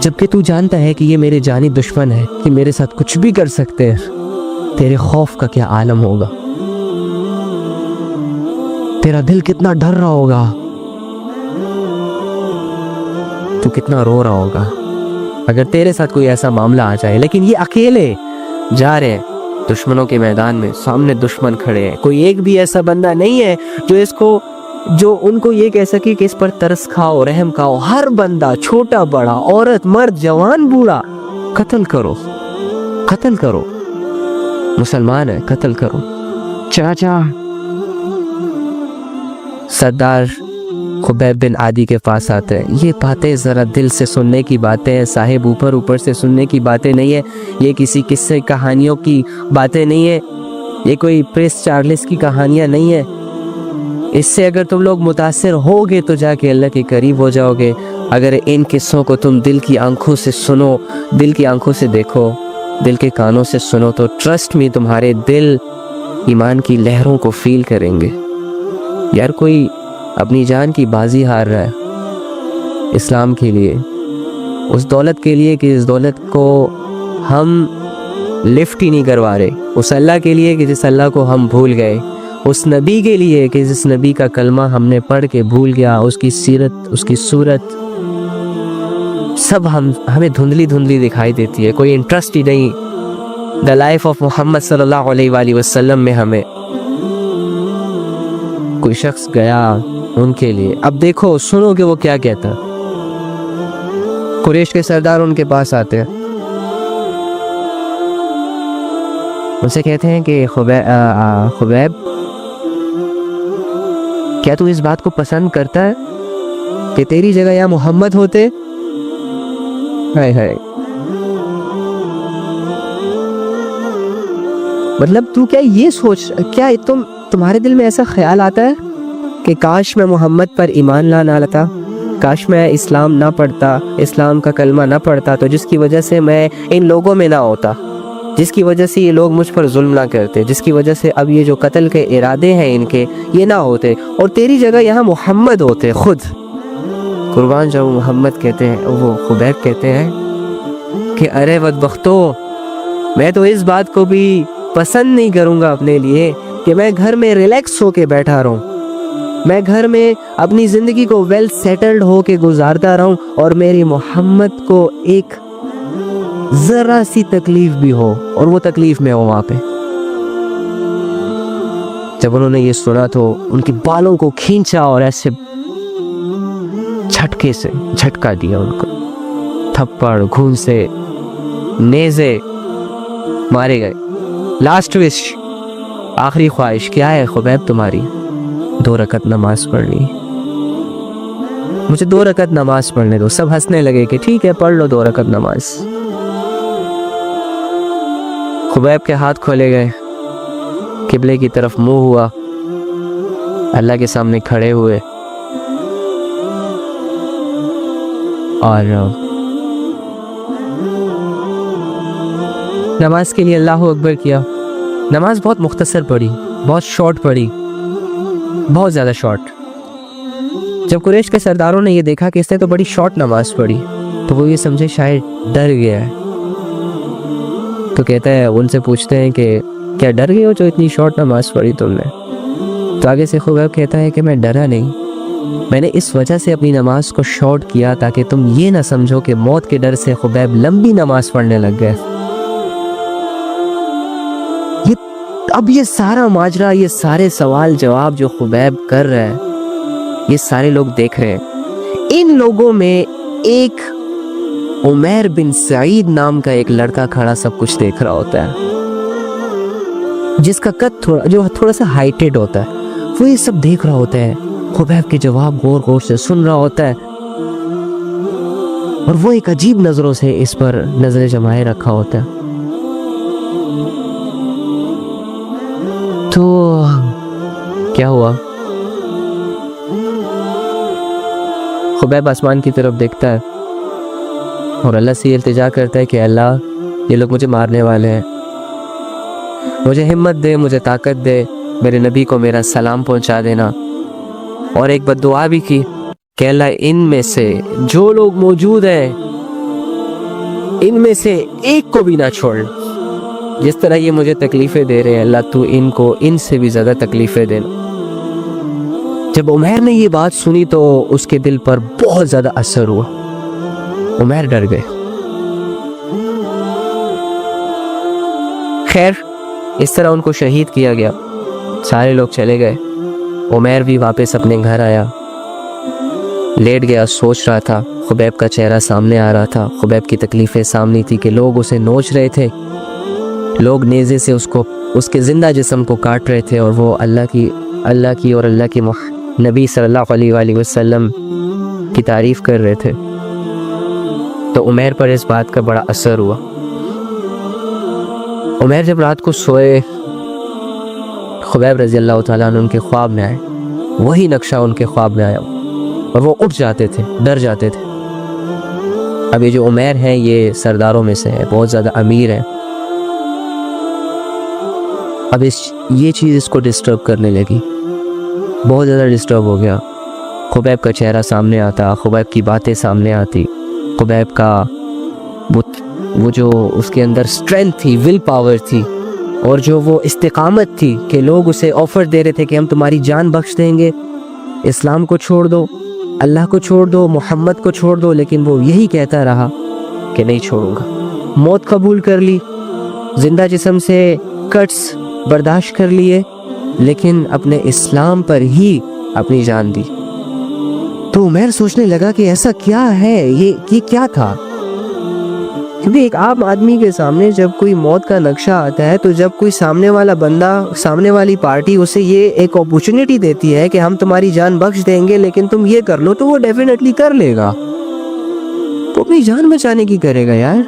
جبکہ تو جانتا ہے کہ یہ میرے جانی دشمن ہے کہ میرے ساتھ کچھ بھی کر سکتے ہیں، تیرے خوف کا کیا عالم ہوگا، تیرا دل کتنا ڈر رہا ہوگا، تو کتنا رو رہا ہوگا اگر تیرے ساتھ کوئی ایسا معاملہ آ جائے۔ لیکن یہ اکیلے جا رہے ہیں دشمنوں کے میدان میں، سامنے دشمن کھڑے ہیں، کوئی ایک بھی ایسا بندہ نہیں ہے جو ان کو یہ کہہ سکے کہ اس پر ترس کھاؤ، رحم کھاؤ۔ ہر بندہ، چھوٹا بڑا، عورت مرد، جوان بوڑھا، قتل کرو، قتل کرو، مسلمان ہے قتل کرو۔ چاچا سردار خبیب بن عادی کے پاس آتے ہیں، یہ باتیں ذرا دل سے سننے کی باتیں ہیں صاحب، اوپر سے سننے کی باتیں نہیں ہے، یہ کسی قصے کہانیوں کی باتیں نہیں ہے، یہ کوئی پرنس چارلس کی کہانیاں نہیں ہے۔ اس سے اگر تم لوگ متاثر ہوگے تو جا کے اللہ کے قریب ہو جاؤ گے۔ اگر ان قصوں کو تم دل کی آنکھوں سے سنو، دل کی آنکھوں سے دیکھو، دل کے کانوں سے سنو، تو ٹرسٹ میں تمہارے دل ایمان کی لہروں کو فیل کریں گے۔ یار کوئی اپنی جان کی بازی ہار رہا ہے اسلام کے لیے، اس دولت کے لیے کہ اس دولت کو ہم لفٹ ہی نہیں کروا رہے، اس اللہ کے لیے کہ جس اللہ کو ہم بھول گئے، اس نبی کے لیے کہ جس نبی کا کلمہ ہم نے پڑھ کے بھول گیا، اس کی سیرت، اس کی صورت سب ہمیں دھندلی دھندلی دکھائی دیتی ہے، کوئی انٹرسٹ ہی نہیں دا لائف آف محمد صلی اللہ علیہ وآلہ وسلم میں۔ ہمیں کوئی شخص گیا ان کے لیے، اب دیکھو سنو کہ وہ کیا کہتا ہے۔ قریش کے سردار ان کے پاس آتے ہیں، ان سے کہتے ہیں کہ خبیب کیا تو اس بات کو پسند کرتا ہے کہ تیری جگہ یا محمد ہوتے؟ ہائے مطلب تو کیا یہ سوچ، کیا تمہارے دل میں ایسا خیال آتا ہے کہ کاش میں محمد پر ایمان نہ لاتا، کاش میں اسلام نہ پڑھتا، اسلام کا کلمہ نہ پڑھتا، تو جس کی وجہ سے میں ان لوگوں میں نہ ہوتا، جس کی وجہ سے یہ لوگ مجھ پر ظلم نہ کرتے، جس کی وجہ سے اب یہ جو قتل کے ارادے ہیں ان کے یہ نہ ہوتے، اور تیری جگہ یہاں محمد ہوتے خود۔ قربان جب محمد کہتے ہیں، وہ خبیب کہتے ہیں کہ ارے بدبختو، میں تو اس بات کو بھی پسند نہیں کروں گا اپنے لیے کہ میں گھر میں ریلیکس ہو کے بیٹھا رہوں، میں گھر میں اپنی زندگی کو ویل سیٹلڈ ہو کے گزارتا رہوں، اور میری محمد کو ایک ذرا سی تکلیف بھی ہو اور وہ تکلیف میں ہو وہاں پہ۔ جب انہوں نے یہ سنا تو ان کے بالوں کو کھینچا اور ایسے جھٹکے سے جھٹکا دیا، ان کو تھپڑ، گھونسے، نیزے مارے گئے۔ لاسٹ وش، آخری خواہش کیا ہے خبیب تمہاری؟ 2 رکعت نماز پڑھنی، مجھے 2 رکعت نماز پڑھنے دو۔ سب ہنسنے لگے کہ ٹھیک ہے پڑھ لو 2 رکعت نماز۔ خبیب کے ہاتھ کھولے گئے، قبلے کی طرف منہ ہوا، اللہ کے سامنے کھڑے ہوئے اور نماز کے لیے اللہ اکبر کیا۔ نماز بہت مختصر پڑھی، بہت شارٹ پڑھی، بہت زیادہ شارٹ۔ جب قریش کے سرداروں نے یہ دیکھا کہ اس نے تو بڑی شارٹ نماز پڑھی تو وہ یہ سمجھے شاید ڈر گیا ہے، تو کہتا ہے، ان سے پوچھتے ہیں کہ کیا ڈر گئے ہو جو اتنی شارٹ نماز پڑھی تم نے؟ تو آگے سے خبیب کہتا ہے کہ میں ڈرا نہیں، میں نے اس وجہ سے اپنی نماز کو شارٹ کیا تاکہ تم یہ نہ سمجھو کہ موت کے ڈر سے خبیب لمبی نماز پڑھنے لگ گئے۔ اب یہ سارا ماجرا، یہ سارے سوال جواب جو خبیب کر رہا ہے، یہ سارے لوگ دیکھ رہے ہیں۔ ان لوگوں میں ایک عمیر بن سعید نام کا ایک لڑکا کھڑا سب کچھ دیکھ رہا ہوتا ہے، جس کا قد تھوڑا سا ہائٹڈ ہوتا ہے، وہ یہ سب دیکھ رہا ہوتا ہے، خبیب کے جواب غور غور سے سن رہا ہوتا ہے، اور وہ ایک عجیب نظروں سے اس پر نظر جمائے رکھا ہوتا ہے۔ تو کیا ہوا؟ خبیب آسمان کی طرف دیکھتا ہے اور اللہ سے التجا کرتا ہے کہ اللہ، یہ لوگ مجھے مارنے والے ہیں، مجھے ہمت دے، مجھے طاقت دے، میرے نبی کو میرا سلام پہنچا دینا۔ اور ایک بد دعا بھی کی کہ اللہ، ان میں سے جو لوگ موجود ہیں ان میں سے ایک کو بھی نہ چھوڑ. جس طرح یہ مجھے تکلیفیں دے رہے ہیں اللہ تو ان کو ان سے بھی زیادہ تکلیفیں دینا. جب عمیر نے یہ بات سنی تو اس کے دل پر بہت زیادہ اثر ہوا. عمیر ڈر گئے. خیر اس طرح ان کو شہید کیا گیا. سارے لوگ چلے گئے. عمیر بھی واپس اپنے گھر آیا, لیٹ گیا, سوچ رہا تھا. خبیب کا چہرہ سامنے آ رہا تھا. خبیب کی تکلیفیں سامنے تھی کہ لوگ اسے نوچ رہے تھے, لوگ نیزے سے اس کے زندہ جسم کو کاٹ رہے تھے, اور وہ اللہ کی اور اللہ کے نبی صلی اللہ علیہ وآلہ وسلم کی تعریف کر رہے تھے. تو عمیر پر اس بات کا بڑا اثر ہوا. عمیر جب رات کو سوئے, خبیب رضی اللہ تعالیٰ عنہ ان کے خواب میں آئے. وہی نقشہ ان کے خواب میں آیا اور وہ اٹھ جاتے تھے, ڈر جاتے تھے. اب یہ جو عمیر ہیں یہ سرداروں میں سے ہے, بہت زیادہ امیر ہیں. اب یہ چیز اس کو ڈسٹرب کرنے لگی, بہت زیادہ ڈسٹرب ہو گیا. خبیب کا چہرہ سامنے آتا, خبیب کی باتیں سامنے آتی, خبیب کا وہ جو اس کے اندر اسٹرینتھ تھی, ول پاور تھی, اور جو وہ استقامت تھی کہ لوگ اسے آفر دے رہے تھے کہ ہم تمہاری جان بخش دیں گے, اسلام کو چھوڑ دو, اللہ کو چھوڑ دو, محمد کو چھوڑ دو, لیکن وہ یہی کہتا رہا کہ نہیں چھوڑوں گا. موت قبول کر لی, زندہ جسم سے کٹس برداشت کر لیے, لیکن اپنے اسلام پر ہی اپنی جان دی. تو عمیر سوچنے لگا کہ ایسا کیا ہے, یہ کیا تھا. کیونکہ ایک عام آدمی کے سامنے جب کوئی موت کا نقشہ آتا ہے, تو جب کوئی سامنے والا بندہ, سامنے والی پارٹی اسے یہ ایک اپورچونٹی دیتی ہے کہ ہم تمہاری جان بخش دیں گے لیکن تم یہ کر لو, تو وہ ڈیفینیٹلی کر لے گا. وہ اپنی جان بچانے کی کرے گا یار.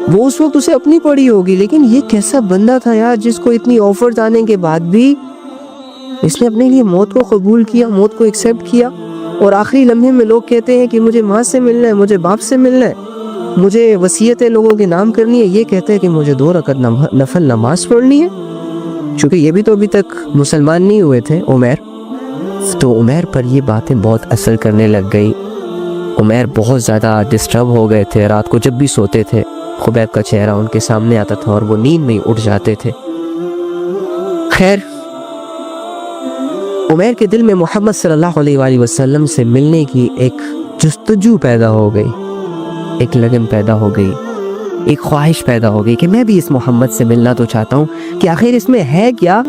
وہ اس وقت اسے اپنی پڑی ہوگی, لیکن یہ کیسا بندہ تھا یار جس کو اتنی آفرز آنے کے بعد بھی اس نے اپنے لیے موت کو قبول کیا, موت کو ایکسیپٹ کیا. اور آخری لمحے میں لوگ کہتے ہیں کہ مجھے ماں سے ملنا ہے, مجھے باپ سے ملنا ہے, مجھے وصیتیں لوگوں کے نام کرنی ہے, یہ کہتے ہیں کہ مجھے 2 رکعت نفل نماز پڑھنی ہے. چونکہ یہ بھی تو ابھی تک مسلمان نہیں ہوئے تھے عمیر. تو عمیر پر یہ باتیں بہت اثر کرنے لگ گئی. عمیر بہت زیادہ ڈسٹرب ہو گئے تھے. رات کو جب بھی سوتے تھے خبیب کا چہرہ ان کے سامنے آتا تھا اور وہ نیند میں اٹھ جاتے تھے. خیر عمیر کے دل میں محمد صلی اللہ علیہ وآلہ وسلم سے ملنے کی ایک جستجو پیدا ہو گئی, ایک لگن پیدا ہو گئی, ایک خواہش پیدا ہو گئی کہ میں بھی اس محمد سے ملنا تو چاہتا ہوں کہ آخر اس میں ہے کیا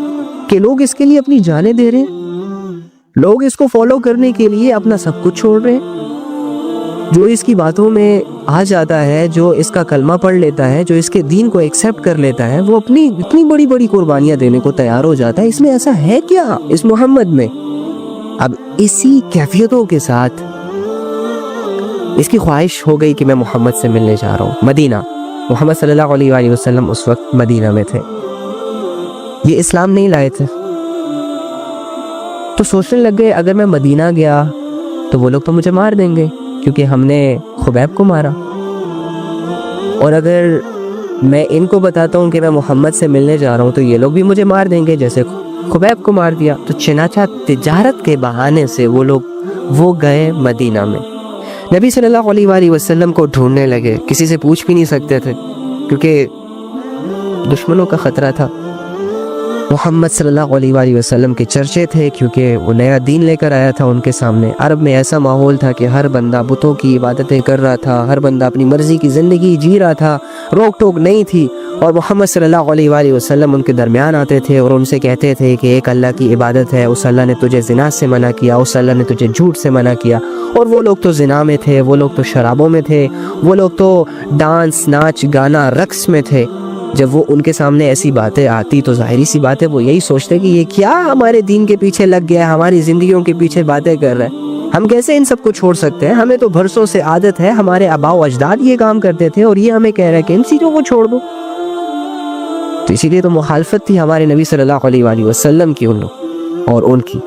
کہ لوگ اس کے لیے اپنی جانیں دے رہے ہیں, لوگ اس کو فالو کرنے کے لیے اپنا سب کچھ چھوڑ رہے ہیں. جو اس کی باتوں میں آ جاتا ہے, جو اس کا کلمہ پڑھ لیتا ہے, جو اس کے دین کو ایکسیپٹ کر لیتا ہے, وہ اپنی اتنی بڑی بڑی قربانیاں دینے کو تیار ہو جاتا ہے. اس میں ایسا ہے کیا اس محمد میں؟ اب اسی کیفیتوں کے ساتھ اس کی خواہش ہو گئی کہ میں محمد سے ملنے جا رہا ہوں. مدینہ, محمد صلی اللہ علیہ وآلہ وسلم اس وقت مدینہ میں تھے, یہ اسلام نہیں لائے تھے. تو سوچنے لگ گئے اگر میں مدینہ گیا تو وہ لوگ تو مجھے مار دیں گے کیونکہ ہم نے خبیب کو مارا, اور اگر میں ان کو بتاتا ہوں کہ میں محمد سے ملنے جا رہا ہوں تو یہ لوگ بھی مجھے مار دیں گے جیسے خبیب کو مار دیا. تو چنانچہ تجارت کے بہانے سے وہ گئے مدینہ میں. نبی صلی اللہ علیہ وآلہ وسلم کو ڈھونڈنے لگے, کسی سے پوچھ بھی نہیں سکتے تھے کیونکہ دشمنوں کا خطرہ تھا. محمد صلی اللہ علیہ وآلہ وسلم کے چرچے تھے کیونکہ وہ نیا دین لے کر آیا تھا ان کے سامنے. عرب میں ایسا ماحول تھا کہ ہر بندہ بتوں کی عبادتیں کر رہا تھا, ہر بندہ اپنی مرضی کی زندگی جی رہا تھا, روک ٹوک نہیں تھی. اور محمد صلی اللہ علیہ وآلہ وسلم ان کے درمیان آتے تھے اور ان سے کہتے تھے کہ ایک اللہ کی عبادت ہے, اس اللہ نے تجھے زنا سے منع کیا, اس اللہ نے تجھے جھوٹ سے منع کیا. اور وہ لوگ تو زنا میں تھے, وہ لوگ تو شرابوں میں تھے, وہ لوگ تو ڈانس, ناچ, گانا, رقص میں تھے. جب وہ ان کے سامنے ایسی باتیں آتی تو ظاہری سی بات ہے وہ یہی سوچتے کہ یہ کیا ہمارے دین کے پیچھے لگ گیا, ہماری زندگیوں کے پیچھے باتیں کر رہے ہیں, ہم کیسے ان سب کو چھوڑ سکتے ہیں, ہمیں تو برسوں سے عادت ہے, ہمارے آباء و اجداد یہ کام کرتے تھے اور یہ ہمیں کہہ رہے ہیں کہ ان چیزوں کو چھوڑ دو. تو اسی لیے تو مخالفت تھی ہمارے نبی صلی اللہ علیہ وآلہ وسلم کی ان لوگ, اور ان کی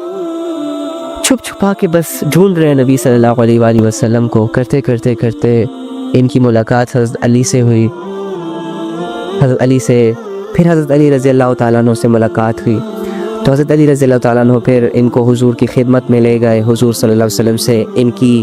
چھپ چھپا کے بس ڈھونڈ رہے ہیں نبی صلی اللہ علیہ وآلہ وسلم کو. کرتے کرتے کرتے ان کی ملاقات حضرت علی سے ہوئی, حضرت علی سے پھر حضرت علی رضی اللہ تعالیٰ عنہ سے ملاقات ہوئی. تو حضرت علی رضی اللہ تعالیٰ عنہ پھر ان کو حضور کی خدمت میں لے گئے, حضور صلی اللہ علیہ وسلم سے ان کی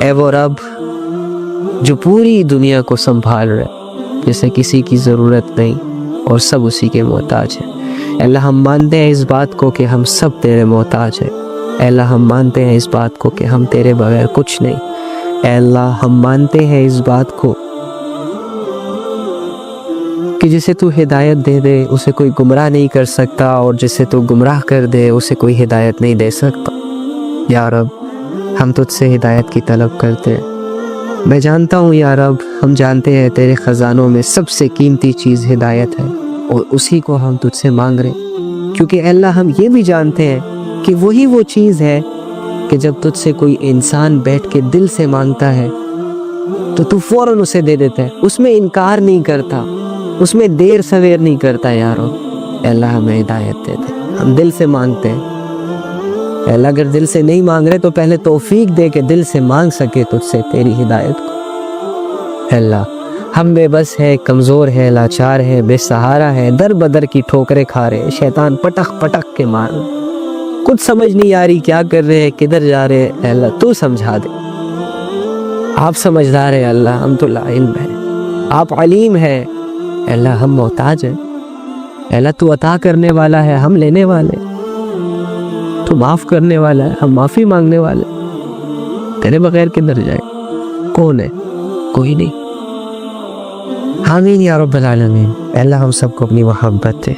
اے وہ رب جو پوری دنیا کو سنبھال رہے، جسے کسی کی ضرورت نہیں اور سب اسی کے محتاج ہیں۔ اے اللہ ہم مانتے ہیں اس بات کو کہ ہم سب تیرے محتاج ہیں۔ اے اللہ ہم مانتے ہیں اس بات کو کہ ہم تیرے بغیر کچھ نہیں۔ اے اللہ ہم مانتے ہیں اس بات کو کہ جسے تو ہدایت دے دے اسے کوئی گمراہ نہیں کر سکتا، اور جسے تو گمراہ کر دے اسے کوئی ہدایت نہیں دے سکتا۔ یا رب ہم تجھ سے ہدایت کی طلب کرتے ہیں۔ میں جانتا ہوں یا رب، ہم جانتے ہیں تیرے خزانوں میں سب سے قیمتی چیز ہدایت ہے، اور اسی کو ہم تجھ سے مانگ رہے ہیں، کیونکہ اے اللہ ہم یہ بھی جانتے ہیں کہ وہی وہ چیز ہے کہ جب تجھ سے کوئی انسان بیٹھ کے دل سے مانگتا ہے تو فوراً اسے دے دیتا ہے، اس میں انکار نہیں کرتا، اس میں دیر سویر نہیں کرتا۔ یا رب اے اللہ ہمیں ہدایت دے دے، ہم دل سے مانگتے ہیں۔ اے اللہ اگر دل سے نہیں مانگ رہے تو پہلے توفیق دے کہ دل سے مانگ سکے تجھ سے تیری ہدایت کو۔ اے اللہ ہم بے بس ہے، کمزور ہے، لاچار ہے، بے سہارا ہے، در بدر کی ٹھوکریں کھا رہے، شیطان پٹک پٹک کے مار رہے، کچھ سمجھ نہیں آ رہی کیا کر رہے ہیں، کدھر جا رہے ہیں۔ اے اللہ تو سمجھا دے، آپ سمجھدار ہے اللہ، ہم تو لا علم ہے، آپ علیم ہے۔ اے اللہ ہم محتاج ہیں، اے اللہ تو عطا کرنے والا ہے، ہم لینے والے، تو معاف کرنے والا ہے، ہم معافی مانگنے والے، تیرے بغیر کدھر جائے؟ کون ہے؟ کوئی نہیں۔ آمین یا رب العالمین۔ اے اللہ ہم سب کو اپنی محبت دے۔